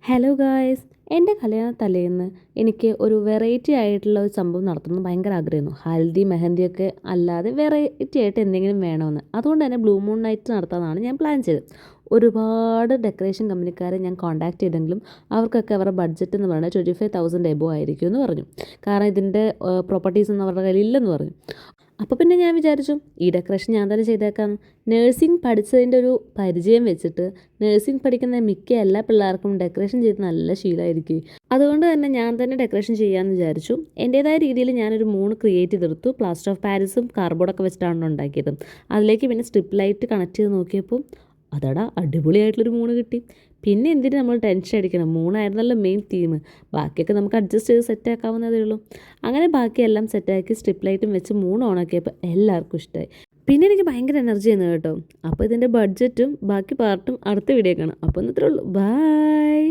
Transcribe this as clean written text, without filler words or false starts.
Hello guys, എൻ്റെ കല്യാണ തലേന്ന് എനിക്ക് ഒരു വെറൈറ്റി ആയിട്ടുള്ള ഒരു സംഭവം നടത്തണമെന്ന് ഭയങ്കര ആഗ്രഹമായിരുന്നു. ഹൽദി മെഹന്തിയൊക്കെ അല്ലാതെ വെറൈറ്റി ആയിട്ട് എന്തെങ്കിലും വേണമെന്ന്. അതുകൊണ്ട് തന്നെ ബ്ലൂ മൂൺ നൈറ്റ് നടത്താമെന്നാണ് ഞാൻ പ്ലാൻ ചെയ്തത്. ഒരുപാട് ഡെക്കറേഷൻ കമ്പനിക്കാരെ ഞാൻ കോൺടാക്ട് ചെയ്തെങ്കിലും അവർക്കൊക്കെ അവരുടെ ബഡ്ജറ്റ് എന്ന് പറയുന്നത് 25,000 എബോ ആയിരിക്കും എന്ന് പറഞ്ഞു. കാരണം ഇതിൻ്റെ പ്രോപ്പർട്ടീസ് ഒന്നും അവരുടെ കയ്യിൽ ഇല്ലെന്ന് പറഞ്ഞു. അപ്പോൾ പിന്നെ ഞാൻ വിചാരിച്ചു ഈ ഡെക്കറേഷൻ ഞാൻ തന്നെ ചെയ്തേക്കാം. നേഴ്സിംഗ് പഠിച്ചതിൻ്റെ ഒരു പരിചയം വെച്ചിട്ട് നേഴ്സിംഗ് പഠിക്കുന്ന മിക്ക എല്ലാ പിള്ളേർക്കും ഡെക്കറേഷൻ ചെയ്ത് നല്ല ശീലമായിരിക്കും. അതുകൊണ്ട് തന്നെ ഞാൻ തന്നെ ഡെക്കറേഷൻ ചെയ്യാമെന്ന് വിചാരിച്ചു. എൻ്റേതായ രീതിയിൽ ഞാനൊരു 3 ക്രിയേറ്റ് ചെയ്തെടുത്തു. പ്ലാസ്റ്റർ ഓഫ് പാരീസും കാർഡ്ബോർഡൊക്കെ വെച്ചിട്ടാണ് ഉണ്ടാക്കിയത്. അതിലേക്ക് പിന്നെ സ്ട്രിപ്പ് ലൈറ്റ് കണക്ട് ചെയ്ത് നോക്കിയപ്പോൾ അതടാ അടിപൊളിയായിട്ടുള്ളൊരു 3 കിട്ടി. പിന്നെ എന്തിന് നമ്മൾ ടെൻഷൻ അടിക്കണം, 3 ആയിരുന്നല്ലോ മെയിൻ തീം. ബാക്കിയൊക്കെ നമുക്ക് അഡ്ജസ്റ്റ് ചെയ്ത് സെറ്റാക്കാവുന്നതേ ഉള്ളൂ. അങ്ങനെ ബാക്കിയെല്ലാം സെറ്റാക്കി സ്ട്രിപ്പ് ലൈറ്റും വെച്ച് 3 ഓണാക്കിയപ്പോൾ എല്ലാവർക്കും ഇഷ്ടമായി. പിന്നെ എനിക്ക് ഭയങ്കര എനർജി ആയിരുന്നു കേട്ടോ. അപ്പോൾ ഇതിൻ്റെ ബഡ്ജറ്റും ബാക്കി പാർട്ടും അടുത്ത വീഡിയോ കാണാം. അപ്പോൾ ഇത്രേ ഉള്ളൂ. ബൈ.